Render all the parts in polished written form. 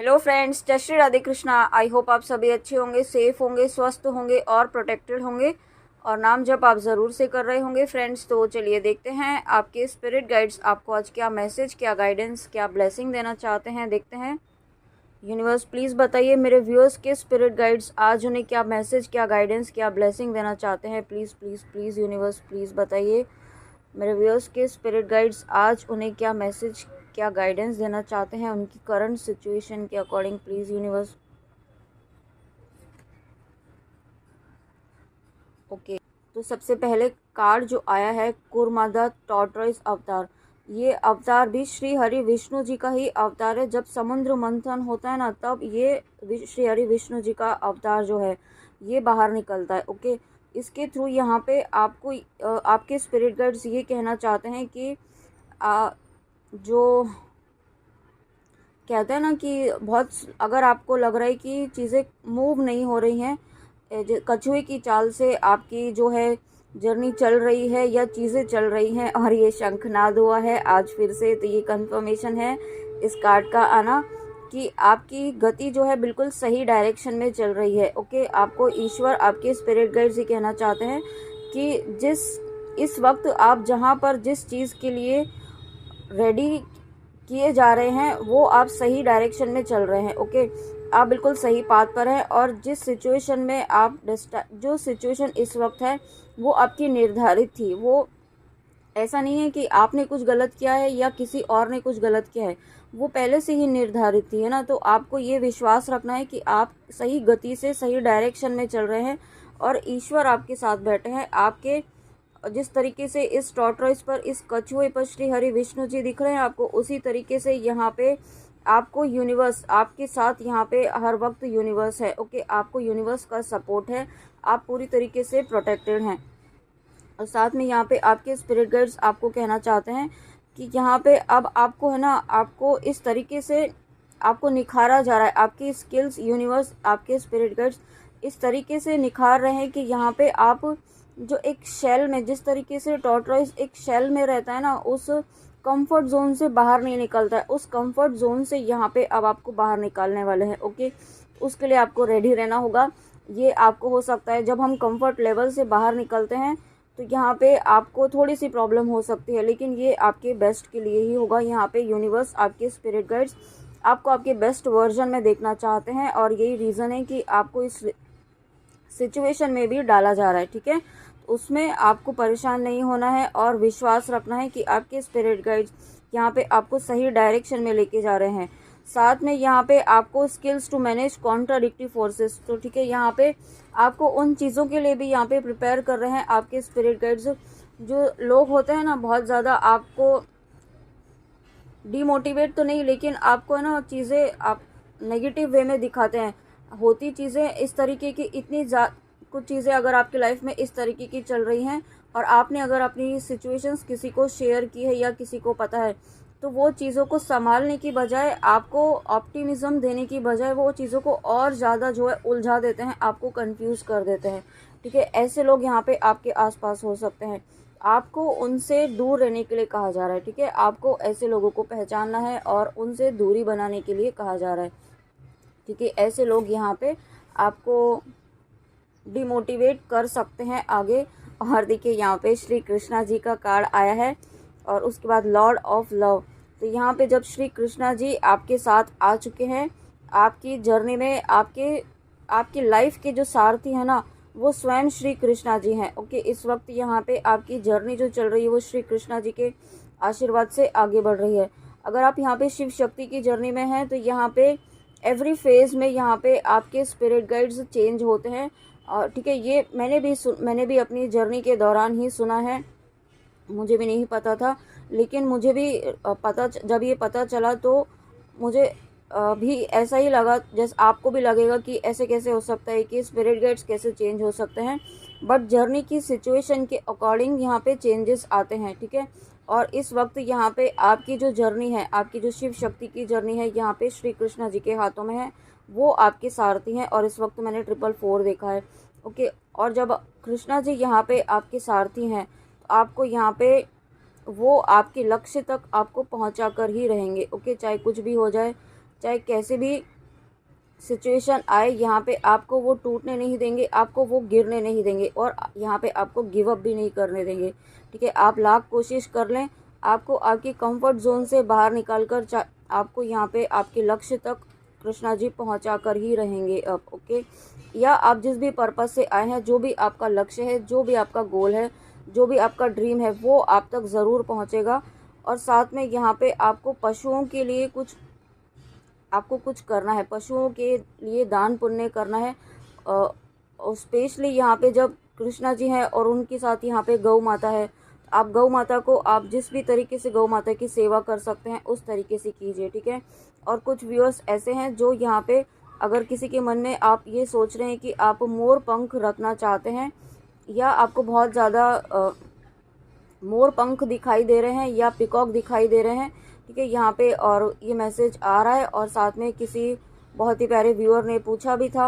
Hello friends, जय Shri Radhe Krishna. I hope आप सभी अच्छे होंगे, सेफ होंगे, स्वस्थ होंगे और प्रोटेक्टेड होंगे और नाम जप आप ज़रूर से कर रहे होंगे फ्रेंड्स। तो चलिए देखते हैं आपके स्पिरिट गाइड्स आपको आज क्या मैसेज, क्या गाइडेंस, क्या ब्लेसिंग देना चाहते हैं। देखते हैं। यूनिवर्स प्लीज़ बताइए मेरे व्यूअर्स के स्पिरिट गाइड्स आज उन्हें क्या मैसेज, क्या गाइडेंस, क्या ब्लेसिंग देना चाहते हैं। Please please please universe please बताइए मेरे व्यूअर्स के स्पिरिट गाइड्स आज उन्हें क्या मैसेज, क्या गाइडेंस देना चाहते हैं उनकी करंट सिचुएशन के अकॉर्डिंग। Please universe. ओके, तो सबसे पहले कार्ड जो आया है कुर्मादा टॉर्टॉइस अवतार। ये अवतार भी श्री हरि विष्णु जी का ही अवतार है। जब समुद्र मंथन होता है ना, तब ये श्री हरि विष्णु जी का अवतार जो है ये बाहर निकलता है। ओके, इसके थ्रू यहाँ पे आपको आपके स्पिरिट गाइड्स ये कहना चाहते हैं कि जो कहते हैं ना कि बहुत, अगर आपको लग रहा है कि चीज़ें मूव नहीं हो रही हैं, कछुए की चाल से आपकी जो है जर्नी चल रही है या चीज़ें चल रही हैं और ये शंखनाद हुआ है आज फिर से, तो ये कंफर्मेशन है इस कार्ड का आना कि आपकी गति जो है बिल्कुल सही डायरेक्शन में चल रही है। ओके, आपको ईश्वर, आपके स्पिरिट गाइड्स ये कहना चाहते हैं कि इस वक्त आप जहाँ पर जिस चीज़ के लिए रेडी किए जा रहे हैं वो आप सही डायरेक्शन में चल रहे हैं। ओके, आप बिल्कुल सही पाथ पर हैं और जिस सिचुएशन में आप जो सिचुएशन इस वक्त है वो आपकी निर्धारित थी। वो ऐसा नहीं है कि आपने कुछ गलत किया है या किसी और ने कुछ गलत किया है, वो पहले से ही निर्धारित थी, है ना। तो आपको ये विश्वास रखना है कि आप सही गति से सही डायरेक्शन में चल रहे हैं और ईश्वर आपके साथ बैठे हैं। आपके जिस तरीके से इस टॉर्टॉइस पर, इस कछुए पर श्री हरि विष्णु जी दिख रहे हैं आपको, उसी तरीके से यहाँ पे आपको यूनिवर्स आपके साथ यहाँ पे हर वक्त यूनिवर्स है। ओके, आपको यूनिवर्स का सपोर्ट है, आप पूरी तरीके से प्रोटेक्टेड हैं। और साथ में यहाँ पे आपके स्पिरिट गाइड्स आपको कहना चाहते हैं कि यहाँ पे अब आपको है ना, आपको इस तरीके से आपको निखारा जा रहा है। आपकी स्किल्स यूनिवर्स, आपके स्पिरिट गाइड्स इस तरीके से निखार रहे हैं कि यहाँ पे आप जो एक शेल में, जिस तरीके से टॉर्टॉइस एक शेल में रहता है ना, उस कंफर्ट जोन से बाहर नहीं निकलता है, उस कंफर्ट जोन से यहाँ पे अब आपको बाहर निकालने वाले हैं। ओके, उसके लिए आपको रेडी रहना होगा। ये आपको हो सकता है जब हम कंफर्ट लेवल से बाहर निकलते हैं तो यहाँ पे आपको थोड़ी सी प्रॉब्लम हो सकती है, लेकिन ये आपके बेस्ट के लिए ही होगा। यहाँ पे यूनिवर्स, आपके स्पिरिट गाइड्स आपको आपके बेस्ट वर्जन में देखना चाहते हैं और यही रीज़न है कि आपको इस सिचुएशन में भी डाला जा रहा है। ठीक है, उसमें आपको परेशान नहीं होना है और विश्वास रखना है कि आपके स्पिरिट गाइड्स यहाँ पे आपको सही डायरेक्शन में लेके जा रहे हैं। साथ में यहाँ पे आपको skills to manage contradictive forces, तो ठीक है, यहाँ पे आपको उन चीज़ों के लिए भी यहाँ पे प्रिपेयर कर रहे हैं आपके स्पिरिट गाइड्स। जो लोग होते हैं ना, बहुत ज़्यादा आपको डिमोटिवेट तो नहीं, लेकिन आपको है ना चीज़ें आप नेगेटिव वे में दिखाते हैं। होती चीज़ें इस तरीके की, कुछ चीज़ें अगर आपकी लाइफ में इस तरीके की चल रही हैं और आपने अगर अपनी सिचुएशंस किसी को शेयर की है या किसी को पता है, तो वो चीज़ों को संभालने की बजाय, आपको ऑप्टिमिज्म देने की बजाय, वो चीज़ों को और ज़्यादा जो है उलझा देते हैं, आपको कंफ्यूज कर देते हैं। ठीक है, ऐसे लोग यहाँ पे आपके आसपास हो सकते हैं। आपको उनसे दूर रहने के लिए कहा जा रहा है। ठीक है, आपको ऐसे लोगों को पहचानना है और उनसे दूरी बनाने के लिए कहा जा रहा है। ठीक है, ऐसे लोग यहाँ पे आपको डिमोटिवेट कर सकते हैं आगे। और देखिए यहाँ पे श्री कृष्णा जी का कार्ड आया है और उसके बाद लॉर्ड ऑफ लव। तो यहाँ पे जब श्री कृष्णा जी आपके साथ आ चुके हैं आपकी जर्नी में, आपकी लाइफ के जो सारथी है ना, वो स्वयं श्री कृष्णा जी हैं। ओके, इस वक्त यहाँ पे आपकी जर्नी जो चल रही है वो श्री कृष्णा जी के आशीर्वाद से आगे बढ़ रही है। अगर आप यहाँ पे शिव शक्ति की जर्नी में हैं तो यहाँ पे एवरी फेज में यहाँ पे आपके स्पिरिट गाइड्स चेंज होते हैं। और ठीक है, ये मैंने भी अपनी जर्नी के दौरान ही सुना है, मुझे भी नहीं पता था, लेकिन मुझे भी जब ये पता चला तो मुझे भी ऐसा ही लगा जैसे आपको भी लगेगा कि ऐसे कैसे हो सकता है कि स्पिरिट गाइड्स कैसे चेंज हो सकते हैं। बट जर्नी की सिचुएशन के अकॉर्डिंग यहाँ पे चेंजेस आते हैं। ठीक है, और इस वक्त यहाँ पे आपकी जो जर्नी है, आपकी जो शिव शक्ति की जर्नी है, यहाँ पे श्री कृष्णा जी के हाथों में है, वो आपके सारथी हैं। और इस वक्त मैंने 444 देखा है। ओके, और जब कृष्णा जी यहाँ पे आपके सारथी हैं तो आपको यहाँ पे वो आपके लक्ष्य तक आपको पहुँचा कर ही रहेंगे। ओके, चाहे कुछ भी हो जाए, चाहे कैसे भी सिचुएशन आए, यहाँ पे आपको वो टूटने नहीं देंगे, आपको वो गिरने नहीं देंगे और यहाँ पे आपको गिव अप भी नहीं करने देंगे। ठीक है, आप लाख कोशिश कर लें, आपको आपकी कंफर्ट जोन से बाहर निकाल कर आपको यहाँ पे आपके लक्ष्य तक कृष्णा जी पहुँचा कर ही रहेंगे अब। ओके, या आप जिस भी पर्पज़ से आए हैं, जो भी आपका लक्ष्य है, जो भी आपका गोल है, जो भी आपका ड्रीम है, वो आप तक ज़रूर पहुँचेगा। और साथ में यहाँ पे आपको पशुओं के लिए कुछ करना है, पशुओं के लिए दान पुण्य करना है। और स्पेशली यहाँ पे जब कृष्णा जी हैं और उनके साथ यहाँ पे गौ माता है, आप गौ माता को आप जिस भी तरीके से गौ माता की सेवा कर सकते हैं उस तरीके से कीजिए। ठीक है, और कुछ व्यूअर्स ऐसे हैं जो यहाँ पे अगर किसी के मन में आप ये सोच रहे हैं कि आप मोर पंख रखना चाहते हैं, या आपको बहुत ज़्यादा मोर पंख दिखाई दे रहे हैं या पिकॉक दिखाई दे रहे हैं, ठीक है, यहाँ पे और ये मैसेज आ रहा है। और साथ में किसी बहुत ही प्यारे व्यूअर ने पूछा भी था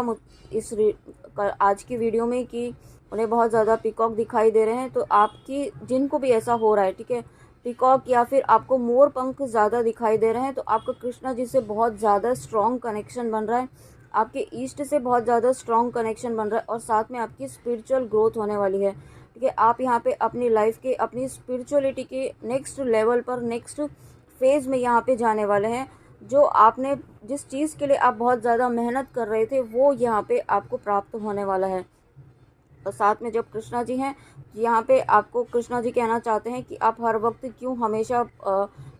आज की वीडियो में कि उन्हें बहुत ज़्यादा पिकॉक दिखाई दे रहे हैं। तो आपकी जिनको भी ऐसा हो रहा है, ठीक है, पिकॉक या फिर आपको मोर पंख ज़्यादा दिखाई दे रहे हैं, तो आपका कृष्णा जी से बहुत ज़्यादा स्ट्रॉन्ग कनेक्शन बन रहा है, आपके ईस्ट से बहुत ज़्यादा स्ट्रॉन्ग कनेक्शन बन रहा है और साथ में आपकी स्पिरिचुअल ग्रोथ होने वाली है। ठीक है, आप यहाँ पे अपनी लाइफ के, अपनी स्पिरिचुअलिटी के नेक्स्ट लेवल पर, नेक्स्ट फेज़ में यहाँ पे जाने वाले हैं। जो आपने जिस चीज़ के लिए आप बहुत ज़्यादा मेहनत कर रहे थे, वो यहाँ पे आपको प्राप्त होने वाला है। और साथ में जब कृष्णा जी हैं, यहाँ पे आपको कृष्णा जी कहना चाहते हैं कि आप हर वक्त क्यों हमेशा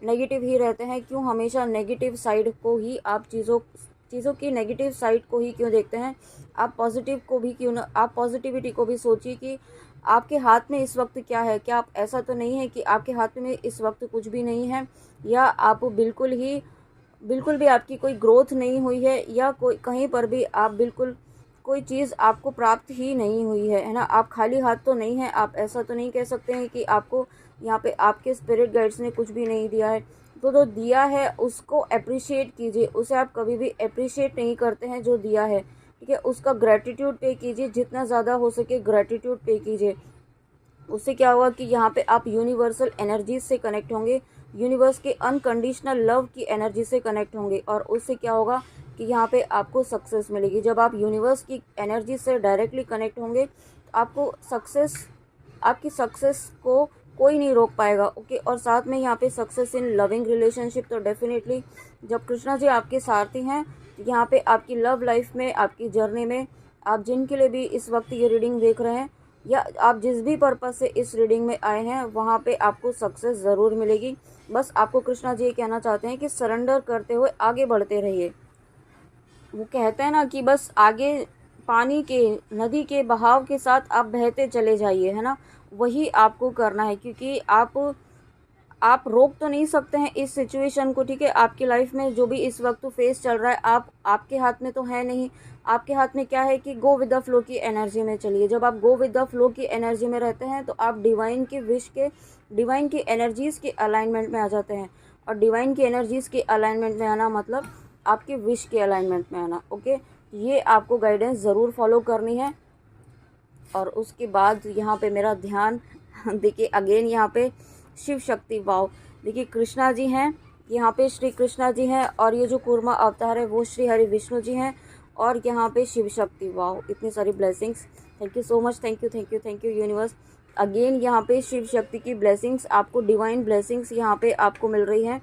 नेगेटिव ही रहते हैं, क्यों हमेशा नेगेटिव साइड को ही आप चीज़ों की नेगेटिव साइड को ही क्यों देखते हैं, आप पॉजिटिव को भी क्यों ना, आप पॉजिटिविटी को भी सोचिए कि आपके हाथ में इस वक्त क्या है। क्या आप ऐसा तो नहीं है कि आपके हाथ में इस वक्त कुछ भी नहीं है, या आप बिल्कुल भी आपकी कोई ग्रोथ नहीं हुई है, या कोई कहीं पर भी आप बिल्कुल कोई चीज़ आपको प्राप्त ही नहीं हुई है ना। आप खाली हाथ तो नहीं हैं, आप ऐसा तो नहीं कह सकते हैं कि आपको यहाँ पे आपके स्पिरिट गाइड्स ने कुछ भी नहीं दिया है। तो जो दिया है उसको अप्रिशिएट कीजिए, उसे आप कभी भी अप्रिशिएट नहीं करते हैं जो दिया है। ठीक है, उसका ग्रैटिट्यूड पे कीजिए, जितना ज़्यादा हो सके ग्रैटिट्यूड पे कीजिए। उससे क्या होगा कि यहाँ पे आप यूनिवर्सल एनर्जीज से कनेक्ट होंगे, यूनिवर्स के अनकंडीशनल लव की एनर्जी से कनेक्ट होंगे, और उससे क्या होगा कि यहाँ पे आपको सक्सेस मिलेगी। जब आप यूनिवर्स की एनर्जी से डायरेक्टली कनेक्ट होंगे तो आपकी सक्सेस को कोई नहीं रोक पाएगा। ओके, और साथ में यहाँ पे सक्सेस इन लविंग रिलेशनशिप, तो डेफिनेटली जब कृष्णा जी आपके सारथी हैं, यहाँ पे आपकी लव लाइफ में, आपकी जर्नी में, आप जिनके लिए भी इस वक्त ये रीडिंग देख रहे हैं, या आप जिस भी पर्पज़ से इस रीडिंग में आए हैं, वहाँ पे आपको सक्सेस ज़रूर मिलेगी। बस आपको कृष्णा जी ये कहना चाहते हैं कि सरेंडर करते हुए आगे बढ़ते रहिए। वो कहते हैं ना कि बस आगे पानी के, नदी के बहाव के साथ आप बहते चले जाइए, है ना, वही आपको करना है। क्योंकि आप रोक तो नहीं सकते हैं इस सिचुएशन को। ठीक है, आपकी लाइफ में जो भी इस वक्त फेस चल रहा है, आपके हाथ में तो है नहीं। आपके हाथ में क्या है कि गो विद द फ्लो की एनर्जी में चलिए। जब आप गो विद द फ्लो की एनर्जी में रहते हैं तो आप डिवाइन की एनर्जीज़ के अलाइनमेंट में आ जाते हैं। और डिवाइन की एनर्जीज़ के अलाइनमेंट में आना मतलब आपके विश के अलाइनमेंट में आना। ओके, ये आपको गाइडेंस ज़रूर फॉलो करनी है। और उसके बाद यहाँ पे मेरा ध्यान देखिए, अगेन यहाँ पे शिव शक्ति, वाव, देखिए कृष्णा जी हैं, यहाँ पे श्री कृष्णा जी हैं, और ये जो कूर्मा अवतार है वो श्री हरि विष्णु जी हैं, और यहाँ पे शिव शक्ति, वाव, इतनी सारी blessings. Thank you so much, thank you universe. Again यहाँ पे शिव शक्ति की ब्लेसिंग्स, आपको डिवाइन ब्लेसिंग्स यहाँ पे आपको मिल रही हैं।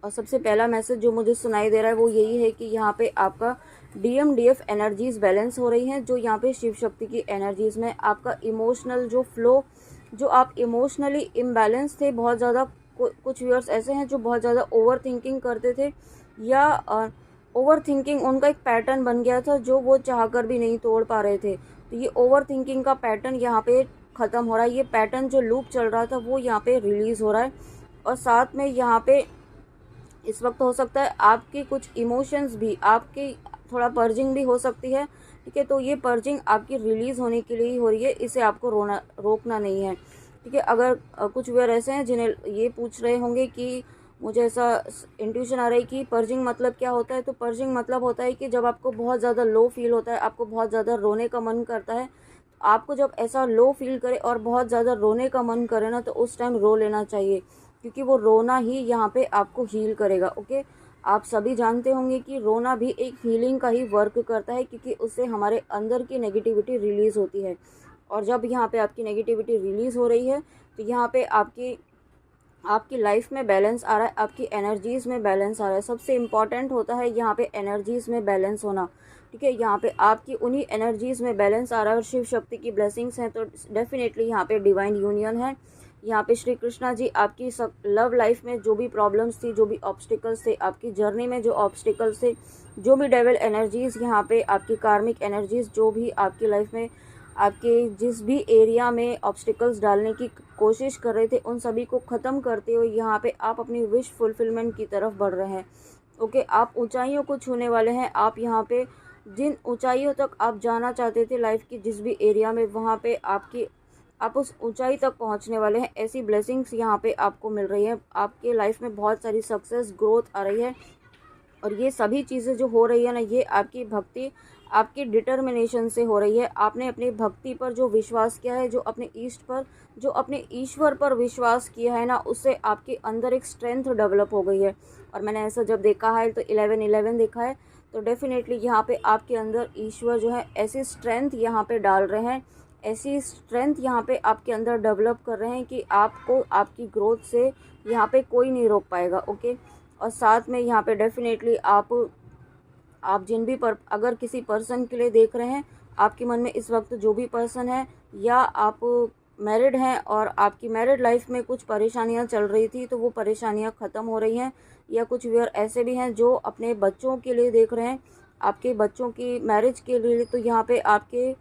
और सबसे पहला मैसेज जो मुझे सुनाई दे रहा है वो यही है कि यहाँ पे आपका DMDF एनर्जीज बैलेंस हो रही हैं, जो यहाँ पे शिव शक्ति की एनर्जीज में आपका इमोशनल जो फ्लो, जो आप इमोशनली इम्बैलेंस थे बहुत ज़्यादा। कुछ व्यूअर्स ऐसे हैं जो बहुत ज़्यादा ओवर थिंकिंग करते थे, या ओवर थिंकिंग उनका एक पैटर्न बन गया था जो वो चाहकर भी नहीं तोड़ पा रहे थे। तो ये ओवर थिंकिंग का पैटर्न यहाँ पे ख़त्म हो रहा है। ये पैटर्न जो लूप चल रहा था वो यहाँ पे रिलीज़ हो रहा है। और साथ में यहाँ पे इस वक्त हो सकता है आपके कुछ इमोशंस भी, आपकी थोड़ा पर्जिंग भी हो सकती है। ठीक है, तो ये पर्जिंग आपकी रिलीज़ होने के लिए ही हो रही है, इसे आपको रोकना नहीं है। ठीक है, अगर कुछ व्यूअर ऐसे हैं जिन्हें ये पूछ रहे होंगे कि मुझे ऐसा इंट्यूशन आ रहा है कि पर्जिंग मतलब क्या होता है, तो पर्जिंग मतलब होता है कि जब आपको बहुत ज़्यादा लो फील होता है, आपको बहुत ज़्यादा रोने का मन करता है, आपको जब ऐसा लो फील करे और बहुत ज़्यादा रोने का मन करे ना, तो उस टाइम रो लेना चाहिए, क्योंकि वो रोना ही यहाँ पे आपको हील करेगा। ओके, आप सभी जानते होंगे कि रोना भी एक हीलिंग का ही वर्क करता है, क्योंकि उससे हमारे अंदर की नेगेटिविटी रिलीज़ होती है। और जब यहाँ पे आपकी नेगेटिविटी रिलीज़ हो रही है, तो यहाँ पे आपकी आपकी लाइफ में बैलेंस आ रहा है, आपकी एनर्जीज़ में बैलेंस आ रहा है। सबसे इम्पॉर्टेंट होता है यहाँ पे एनर्जीज़ में बैलेंस होना, ठीक है। यहाँ पे आपकी उन्हीं एनर्जीज़ में बैलेंस आ रहा है और शिव शक्ति की ब्लेसिंग्स हैं, तो डेफिनेटली यहाँ पे डिवाइन यूनियन है। यहाँ पे श्री कृष्णा जी आपकी सब लव लाइफ में जो भी प्रॉब्लम्स थी, जो भी ऑब्स्टिकल्स थे, आपकी जर्नी में जो ऑब्स्टिकल्स थे, जो भी डेविल एनर्जीज़, यहाँ पे आपकी कार्मिक एनर्जीज़ जो भी आपकी लाइफ में आपके जिस भी एरिया में ऑब्स्टिकल्स डालने की कोशिश कर रहे थे, उन सभी को ख़त्म करते हुए यहाँ पे आप अपनी विश फुलफिलमेंट की तरफ बढ़ रहे हैं। ओके, आप ऊंचाइयों को छूने वाले हैं। आप यहाँ पे जिन ऊंचाइयों तक आप जाना चाहते थे लाइफ की जिस भी एरिया में, वहाँ पे आप उस ऊंचाई तक पहुँचने वाले हैं। ऐसी ब्लेसिंग्स यहाँ पे आपको मिल रही है। आपके लाइफ में बहुत सारी सक्सेस, ग्रोथ आ रही है। और ये सभी चीज़ें जो हो रही है ना, ये आपकी भक्ति, आपकी डिटर्मिनेशन से हो रही है। आपने अपनी भक्ति पर जो विश्वास किया है, जो अपने ईष्ट पर, जो अपने ईश्वर पर विश्वास किया है ना, उससे आपके अंदर एक स्ट्रेंथ डेवलप हो गई है। और मैंने ऐसा जब देखा है तो 11-11 देखा है, तो डेफिनेटली यहाँ पे आपके अंदर ईश्वर जो है ऐसी स्ट्रेंथ यहाँ पे डाल रहे हैं, ऐसी स्ट्रेंथ यहाँ पे आपके अंदर डेवलप कर रहे हैं कि आपको आपकी ग्रोथ से यहाँ पे कोई नहीं रोक पाएगा। ओके, और साथ में यहाँ पे डेफिनेटली आप जिन भी अगर किसी पर्सन के लिए देख रहे हैं, आपके मन में इस वक्त जो भी पर्सन है, या आप मैरिड हैं और आपकी मैरिड लाइफ में कुछ परेशानियां चल रही थी, तो वो परेशानियां ख़त्म हो रही हैं। या कुछ व्यूअर ऐसे भी हैं जो अपने बच्चों के लिए देख रहे हैं, आपके बच्चों की मैरिज के लिए, तो यहाँ पे आपके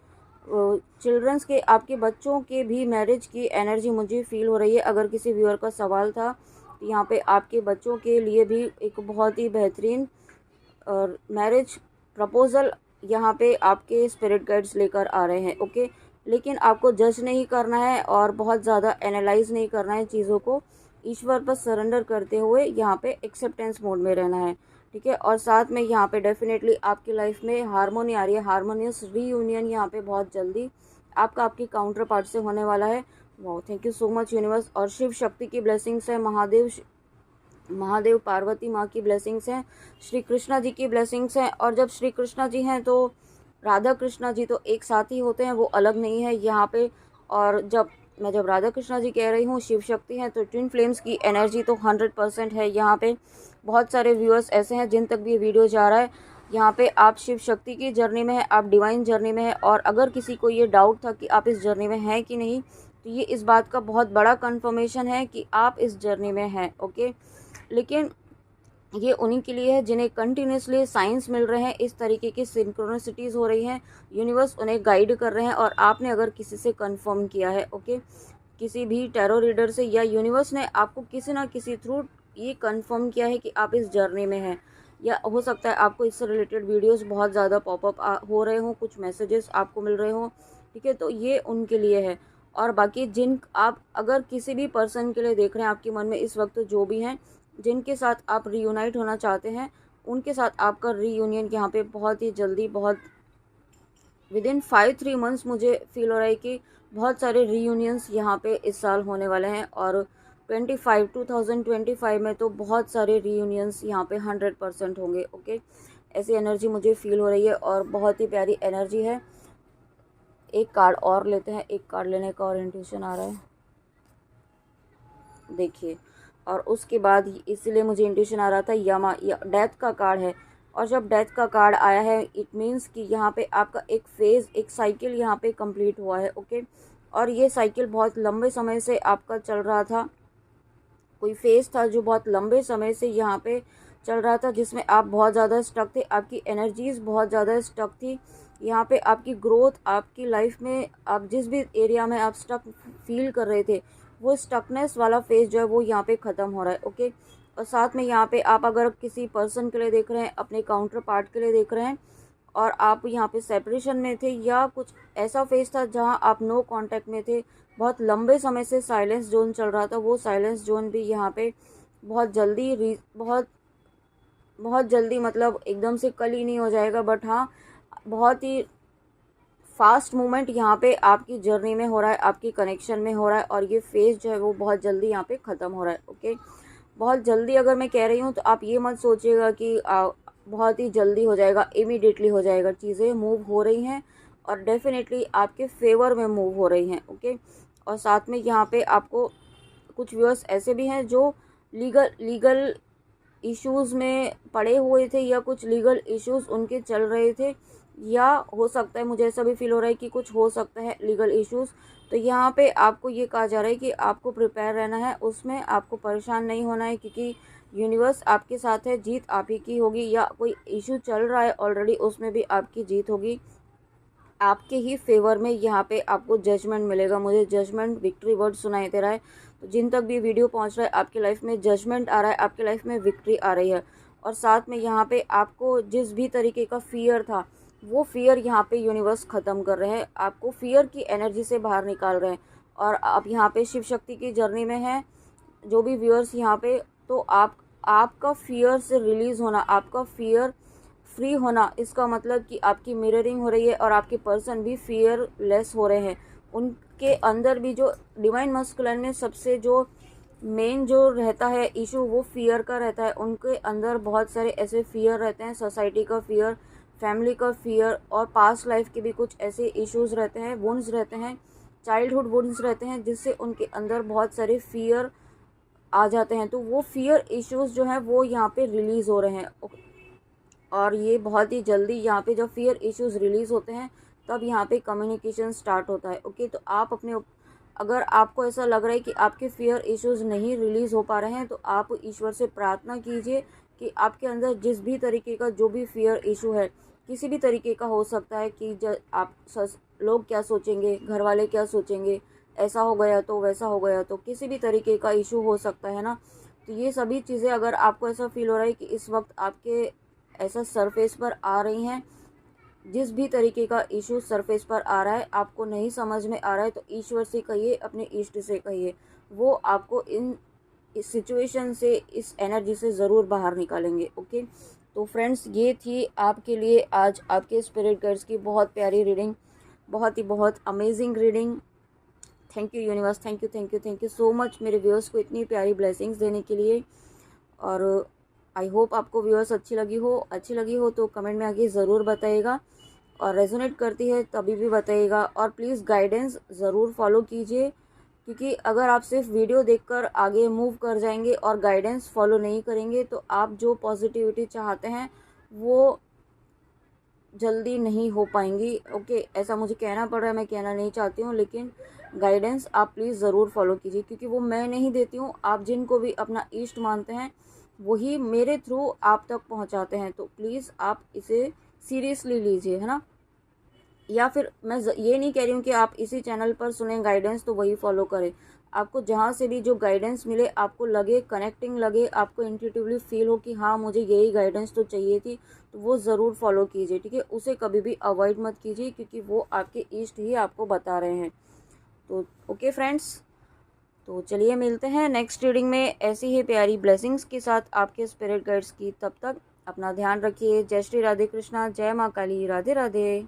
चिल्ड्रंस के, आपके बच्चों के भी मैरिज की एनर्जी मुझे फील हो रही है। अगर किसी व्यूअर का सवाल था, तो यहाँ पे आपके बच्चों के लिए भी एक बहुत ही बेहतरीन और मैरिज प्रपोज़ल यहाँ पे आपके स्पिरिट गाइड्स लेकर आ रहे हैं। ओके, लेकिन आपको जज नहीं करना है और बहुत ज़्यादा एनालाइज नहीं करना है चीज़ों को, ईश्वर पर सरेंडर करते हुए यहाँ पे एक्सेप्टेंस मोड में रहना है, ठीक है। और साथ में यहाँ पे डेफिनेटली आपकी लाइफ में हारमोनी आ रही है, हारमोनियस रीयूनियन यहाँ पे बहुत जल्दी आपकी काउंटर पार्ट से होने वाला है। वाह, thank you so much universe. और शिव शक्ति की ब्लेसिंग्स है, महादेव पार्वती माँ की ब्लेसिंग्स हैं, श्री कृष्णा जी की ब्लेसिंग्स हैं। और जब श्री कृष्णा जी हैं तो राधा कृष्णा जी तो एक साथ ही होते हैं, वो अलग नहीं है यहाँ पे। और जब राधा कृष्णा जी कह रही हूँ शिव शक्ति हैं, तो ट्विन फ्लेम्स की एनर्जी तो 100% है यहाँ पे। बहुत सारे व्यूअर्स ऐसे हैं जिन तक भी ये वीडियो जा रहा है, यहाँ पे आप शिव शक्ति की जर्नी में है, आप डिवाइन जर्नी में है। और अगर किसी को ये डाउट था कि आप इस जर्नी में हैं कि नहीं, तो ये इस बात का बहुत बड़ा कन्फर्मेशन है कि आप इस जर्नी में हैं। ओके, लेकिन ये उन्हीं के लिए है जिन्हें कंटिन्यूसली साइंस मिल रहे हैं, इस तरीके की सिंक्रोनिसिटीज़ हो रही हैं, यूनिवर्स उन्हें गाइड कर रहे हैं। और आपने अगर किसी से कंफर्म किया है, ओके, किसी भी टैरो रीडर से, या यूनिवर्स ने आपको किसी ना किसी थ्रू ये कंफर्म किया है कि आप इस जर्नी में हैं, या हो सकता है आपको इससे रिलेटेड वीडियोस बहुत ज़्यादा पॉपअप हो रहे हों, कुछ मैसेजेस आपको मिल रहे हों, ठीक है, तो ये उनके लिए है। और बाकी आप अगर किसी भी पर्सन के लिए देख रहे हैं, आपके मन में इस वक्त जो भी हैं, जिनके साथ आप रीयूनाइट होना चाहते हैं, उनके साथ आपका रीयूनियन यहाँ पे बहुत ही जल्दी, बहुत विदिन 5-3 मंथ्स मुझे फील हो रहा है कि बहुत सारे रीयूनियंस यहाँ पे इस साल होने वाले हैं। और 2025 में तो बहुत सारे रीयूनियंस यहाँ पे 100% होंगे। ओके, ऐसी एनर्जी मुझे फील हो रही है और बहुत ही प्यारी एनर्जी है। एक कार्ड और लेते हैं, एक कार्ड लेने का और इंट्यूशन आ रहा है, देखिए। और उसके बाद इसलिए मुझे इंट्यूशन आ रहा था डेथ का कार्ड है। और जब डेथ का कार्ड आया है, इट मीन्स कि यहाँ पे आपका एक फेज़, एक साइकिल यहाँ पे कंप्लीट हुआ है। ओके, और ये साइकिल बहुत लंबे समय से आपका चल रहा था, कोई फेज़ था जो बहुत लंबे समय से यहाँ पे चल रहा था, जिसमें आप बहुत ज़्यादा स्टक थे, आपकी एनर्जीज़ बहुत ज़्यादा स्टक थी यहाँ पे। आपकी ग्रोथ, आपकी लाइफ में आप जिस भी एरिया में आप स्टक फील कर रहे थे, वो स्टकनेस वाला फेज़ जो है वो यहाँ पे ख़त्म हो रहा है। ओके, और साथ में यहाँ पे आप अगर किसी पर्सन के लिए देख रहे हैं, अपने काउंटर पार्ट के लिए देख रहे हैं, और आप यहाँ पे सेपरेशन में थे, या कुछ ऐसा फेज़ था जहाँ आप नो कांटेक्ट में थे, बहुत लंबे समय से साइलेंस जोन चल रहा था, वो साइलेंस जोन भी यहाँ पे बहुत जल्दी मतलब एकदम से कल ही नहीं हो जाएगा, बट हाँ, बहुत ही फास्ट मूवमेंट यहाँ पे आपकी जर्नी में हो रहा है, आपकी कनेक्शन में हो रहा है। और ये फेज़ जो है वो बहुत जल्दी यहाँ पे ख़त्म हो रहा है। ओके, बहुत जल्दी अगर मैं कह रही हूँ तो आप ये मत सोचिएगा कि बहुत ही जल्दी हो जाएगा, इमीडिएटली हो जाएगा। चीज़ें मूव हो रही हैं और डेफिनेटली आपके फेवर में मूव हो रही हैं। ओके, और साथ में यहाँ पे आपको कुछ व्यूअर्स ऐसे भी हैं जो लीगल इश्यूज़ में पड़े हुए थे, या कुछ लीगल इश्यूज़ उनके चल रहे थे, या हो सकता है, मुझे ऐसा भी फील हो रहा है कि कुछ हो सकता है लीगल इश्यूज़। तो यहाँ पे आपको ये कहा जा रहा है कि आपको प्रिपेयर रहना है, उसमें आपको परेशान नहीं होना है, क्योंकि यूनिवर्स आपके साथ है, जीत आप ही की होगी। या कोई इशू चल रहा है ऑलरेडी, उसमें भी आपकी जीत होगी, आपके ही फेवर में। यहाँ पे आपको जजमेंट मिलेगा। मुझे जजमेंट विक्ट्री वर्ड सुनाई दे रहा है, तो जिन तक भी वीडियो पहुँच रहा है, आपकी लाइफ में जजमेंट आ रहा है, आपकी लाइफ में विक्ट्री आ रही है। और साथ में यहाँ पे आपको जिस भी तरीके का फियर था, वो फियर यहाँ पे यूनिवर्स ख़त्म कर रहे हैं, आपको फियर की एनर्जी से बाहर निकाल रहे हैं। और आप यहाँ पे शिव शक्ति की जर्नी में हैं जो भी व्यूअर्स यहाँ पे, तो आपका फियर से रिलीज़ होना, आपका फियर फ्री होना, इसका मतलब कि आपकी मिररिंग हो रही है और आपके पर्सन भी फियरलेस हो रहे हैं। उनके अंदर भी जो डिवाइन मस्कुलिन में सबसे जो मेन जो रहता है इशू, वो फियर का रहता है। उनके अंदर बहुत सारे ऐसे फियर रहते हैं, सोसाइटी का फियर, फैमिली का फियर, और पास्ट लाइफ के भी कुछ ऐसे इश्यूज़ रहते हैं, वुंड्स रहते हैं, चाइल्डहुड वुंड्स रहते हैं, जिससे उनके अंदर बहुत सारे फियर आ जाते हैं। तो वो फियर इश्यूज़ जो हैं वो यहाँ पे रिलीज़ हो रहे हैं, और ये बहुत ही जल्दी यहाँ पे जब फियर इश्यूज़ रिलीज़ होते हैं तब यहाँ पे कम्युनिकेशन स्टार्ट होता है। ओके, तो आप अपने, अगर आपको ऐसा लग रहा है कि आपके फियर इश्यूज़ नहीं रिलीज़ हो पा रहे हैं, तो आप ईश्वर से प्रार्थना कीजिए कि आपके अंदर जिस भी तरीके का जो भी फियर इशू है, किसी भी तरीके का हो सकता है कि लोग क्या सोचेंगे, घर वाले क्या सोचेंगे, ऐसा हो गया तो, वैसा हो गया तो, किसी भी तरीके का इशू हो सकता है ना। तो ये सभी चीज़ें, अगर आपको ऐसा फील हो रहा है कि इस वक्त आपके ऐसा सरफेस पर आ रही हैं, जिस भी तरीके का इशू सरफेस पर आ रहा है, आपको नहीं समझ में आ रहा है, तो ईश्वर से कहिए, अपने इष्ट से कहिए, वो आपको इस सिचुएशन से, इस एनर्जी से ज़रूर बाहर निकालेंगे। ओके, तो फ्रेंड्स, ये थी आपके लिए आज आपके स्पिरिट गाइड्स की बहुत प्यारी रीडिंग, बहुत amazing reading. Thank you universe, thank you so much मेरे व्यूअर्स को इतनी प्यारी ब्लेसिंग्स देने के लिए। और आई होप आपको व्यूअर्स अच्छी लगी हो तो कमेंट में आके ज़रूर बताइएगा, और रेजोनेट करती है तभी भी बताइएगा। और प्लीज़ गाइडेंस ज़रूर फॉलो कीजिए, क्योंकि अगर आप सिर्फ वीडियो देखकर आगे मूव कर जाएंगे और गाइडेंस फॉलो नहीं करेंगे, तो आप जो पॉजिटिविटी चाहते हैं वो जल्दी नहीं हो पाएंगी। ओके, ऐसा मुझे कहना पड़ रहा है, मैं कहना नहीं चाहती हूँ, लेकिन गाइडेंस आप प्लीज़ ज़रूर फॉलो कीजिए, क्योंकि वो मैं नहीं देती हूँ, आप जिनको भी अपना इष्ट मानते हैं वही मेरे थ्रू आप तक पहुँचाते हैं। तो प्लीज़ आप इसे सीरियसली लीजिए, है ना। या फिर मैं ये नहीं कह रही हूँ कि आप इसी चैनल पर सुने गाइडेंस तो वही फॉलो करें। आपको जहाँ से भी जो गाइडेंस मिले, आपको लगे कनेक्टिंग लगे, आपको इंट्यूटिवली फील हो कि हाँ मुझे यही गाइडेंस तो चाहिए थी, तो वो ज़रूर फॉलो कीजिए, ठीक है। उसे कभी भी अवॉइड मत कीजिए, क्योंकि वो आपके इष्ट ही आपको बता रहे हैं। तो ओके फ्रेंड्स, तो चलिए मिलते हैं नेक्स्ट रीडिंग में ऐसी ही प्यारी ब्लेसिंग्स के साथ आपके स्पिरिट गाइड्स की। तब तक अपना ध्यान रखिए। जय श्री राधे कृष्णा, जय माँ काली, राधे राधे।